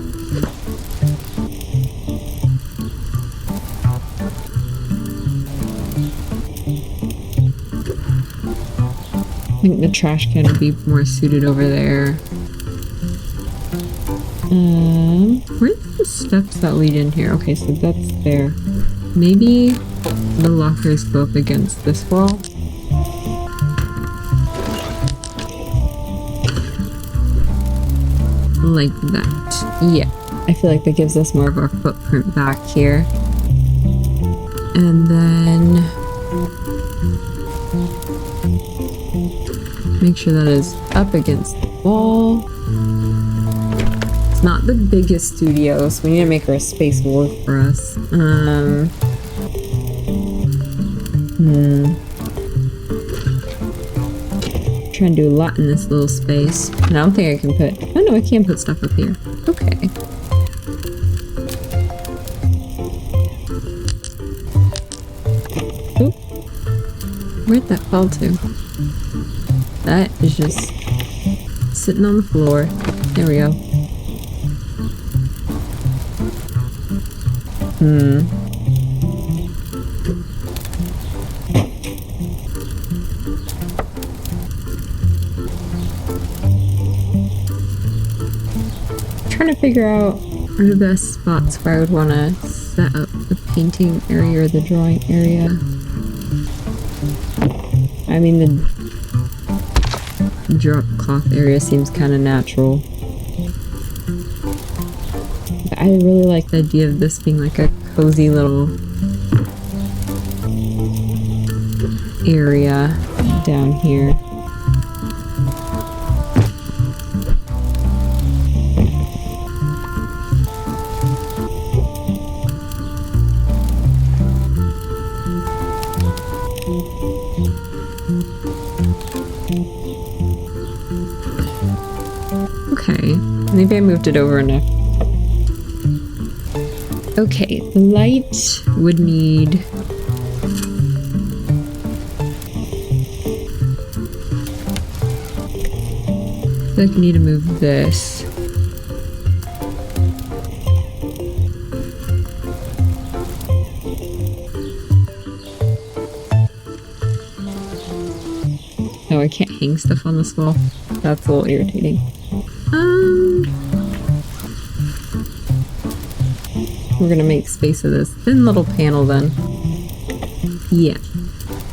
I think the trash can would be more suited over there. Where are the steps that lead in here? Okay, so that's there. Maybe the lockers go up against this wall. Like that. Yeah, I feel like that gives us more of our footprint back here. And then make sure that is up against the wall. It's not the biggest studio, so we need to make our space work for us. Trying to do a lot in this little space. And I don't think I can put... Oh no, I can put stuff up here. Okay. Oop. Where'd that fall to? That is just sitting on the floor. There we go. Trying to figure out where the best spots where I would want to set up the painting area or the drawing area. I mean, the drop cloth area seems kind of natural. But I really like the idea of this being like a cozy little area down here. Okay, maybe I moved it over enough. Okay, the light would need... I feel like I need to move this. Oh, I can't hang stuff on this wall. That's a little irritating. We're gonna make space of this thin little panel then. Yeah,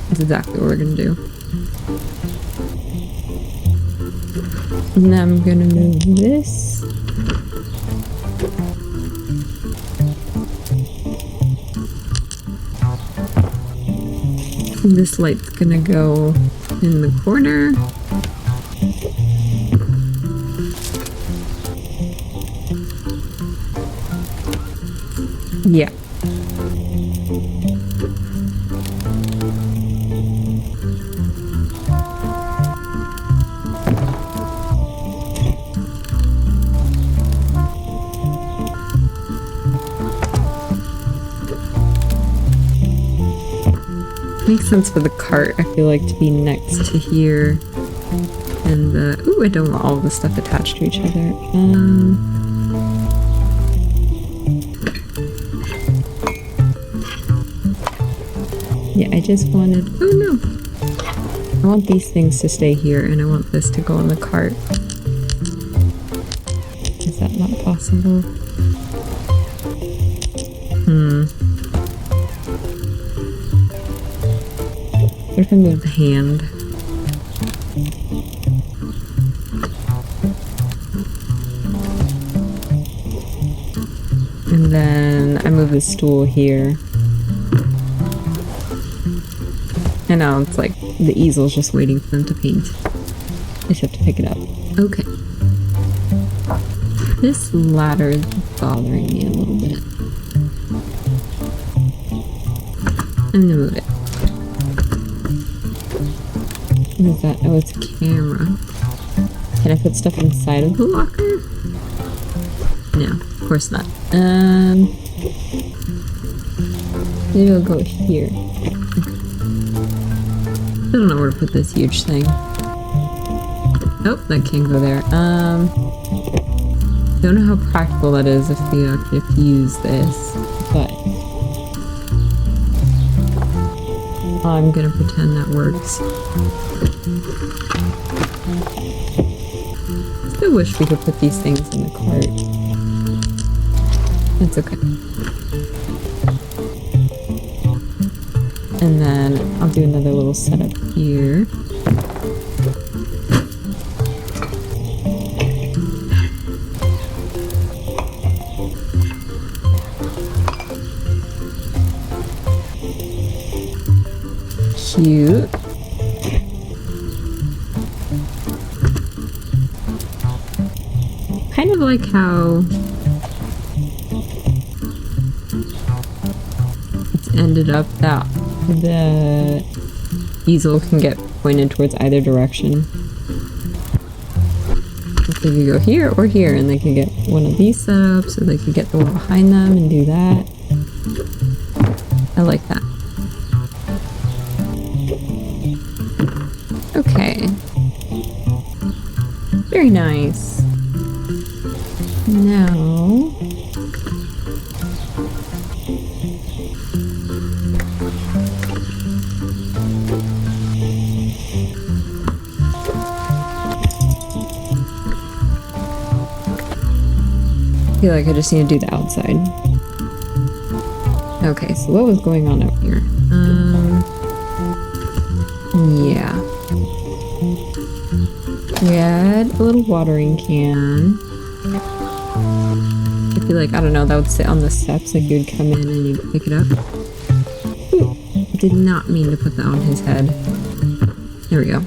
that's exactly what we're gonna do. And then I'm gonna move this. And this light's gonna go in the corner. Yeah. Makes sense for the cart, I feel like, to be next to here. And ooh, I don't want all of this stuff attached to each other. Yeah, I just wanted... Oh no! I want these things to stay here, and I want this to go on the cart. Is that not possible? What if I move the hand? And then I move the stool here. And now it's like the easel's just waiting for them to paint. I just have to pick it up. Okay. This ladder is bothering me a little bit. I'm gonna move it. What is that? Oh, it's a camera. Can I put stuff inside of the locker? No, of course not. Maybe I'll go here. I don't know where to put this huge thing. Oh, that can't go there. Don't know how practical that is if we actually fuse this, but I'm gonna pretend that works. Still wish we could put these things in the cart. That's okay. And then I'll do another little setup here. Cute. Kind of like how it's ended up that the easel can get pointed towards either direction. They could go here or here, and they could get one of these set up, so they could get the one behind them and do that. I like that. Okay. Very nice. Now... I feel like I just need to do the outside. Okay, so what was going on out here? Yeah. We had a little watering can. I feel like, I don't know, that would sit on the steps, like you would come in and you'd pick it up. Ooh, did not mean to put that on his head. There we go.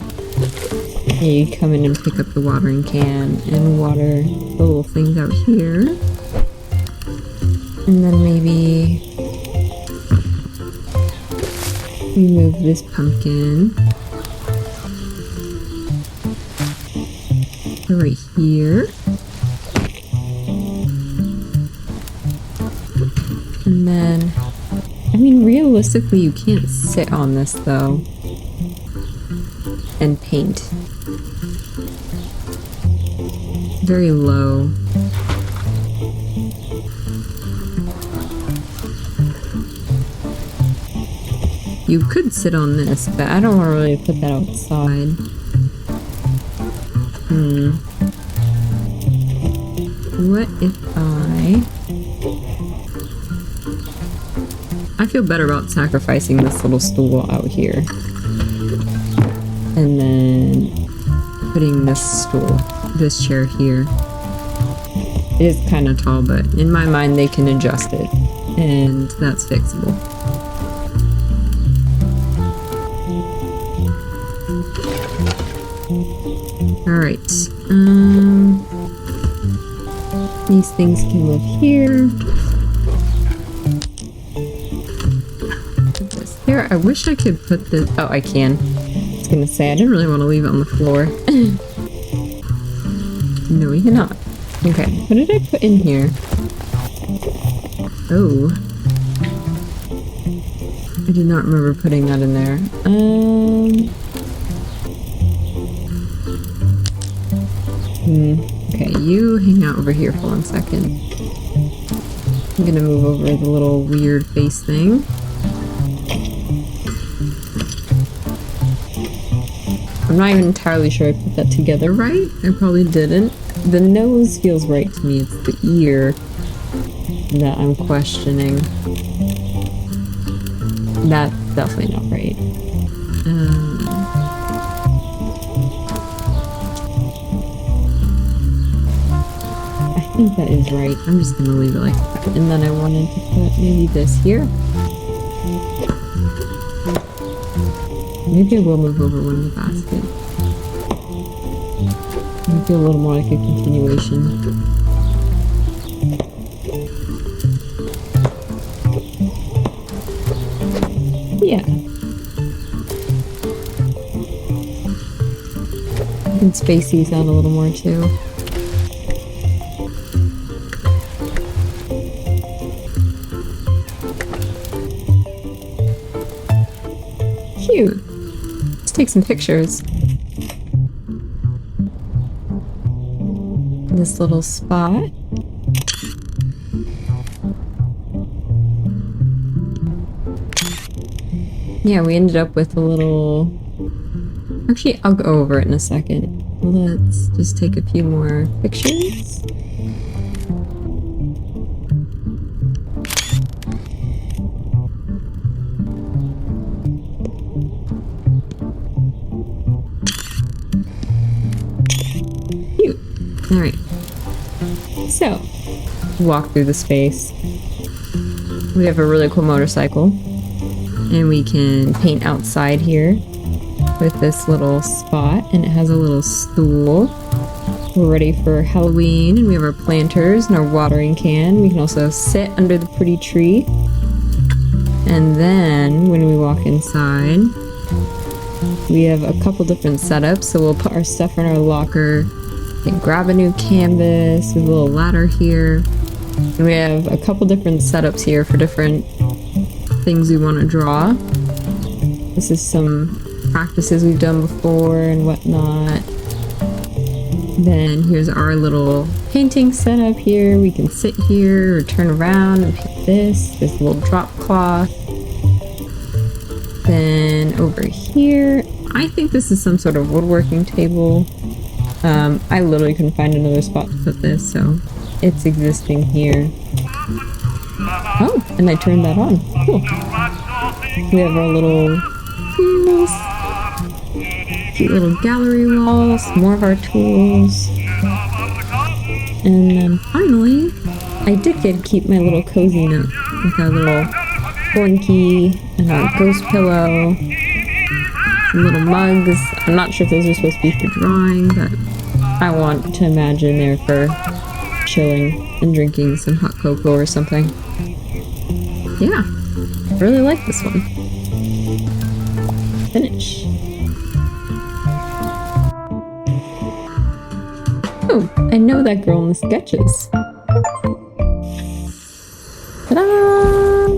Yeah, you'd come in and pick up the watering can and water the little things out here. And then maybe remove this pumpkin. Right here. And then, I mean, realistically, you can't sit on this though and paint. Very low. You could sit on this, but I don't want to really put that outside. What if I feel better about sacrificing this little stool out here. And then putting this chair here. It is kind of tall, but in my mind they can adjust it. And that's fixable. Alright, these things can live here. Put this here. I wish I could put this, oh, I can. I was gonna say, I didn't really want to leave it on the floor. No, we cannot. Okay, what did I put in here? Oh. I do not remember putting that in there. Okay, you hang out over here for 1 second. I'm gonna move over the little weird face thing. I'm not even entirely sure I put that together right. I probably didn't. The nose feels right to me. It's the ear that I'm questioning. That's definitely not right. I think that is right. I'm just gonna leave it like that. And then I wanted to put maybe this here. Maybe I will move over one in the basket. I feel a little more like a continuation. Yeah. I can space these out a little more too. Cute. Let's take some pictures. This little spot. Yeah, we ended up with a little... Actually, I'll go over it in a second. Let's just take a few more pictures. Cute. Alright. So, walk through the space. We have a really cool motorcycle. And we can paint outside here with this little spot, and it has a little stool. We're ready for Halloween, and we have our planters and our watering can. We can also sit under the pretty tree. And then when we walk inside, we have a couple different setups. So we'll put our stuff in our locker and grab a new canvas with a little ladder here. And we have a couple different setups here for different things we want to draw. This is some practices we've done before and whatnot. Then here's our little painting setup here. We can sit here or turn around and paint this. There's a little drop cloth. Then over here, I think this is some sort of woodworking table. I literally couldn't find another spot to put this, so it's existing here. Oh, and I turned that on. Cool. We have our little tools. Cute little gallery walls, more of our tools. And then finally, I did get to keep my little cozy nook with our little blankie and our ghost pillow. Some little mugs. I'm not sure if those are supposed to be for drawing, but I want to imagine they're for chilling and drinking some hot cocoa or something. Yeah, I really like this one. Finish. Oh, I know that girl in the sketches. Ta-da!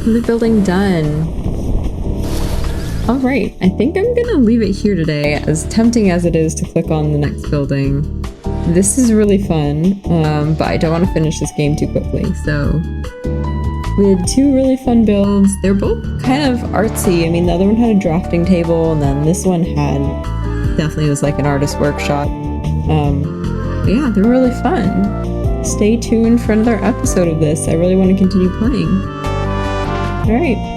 The building done. Alright, I think I'm gonna leave it here today, as tempting as it is to click on the next building. This is really fun, but I don't want to finish this game too quickly, so... We had two really fun builds. They're both kind of artsy. I mean, the other one had a drafting table, and then this one had... Definitely was like an artist workshop. But yeah, they're really fun. Stay tuned for another episode of this. I really want to continue playing. Alright.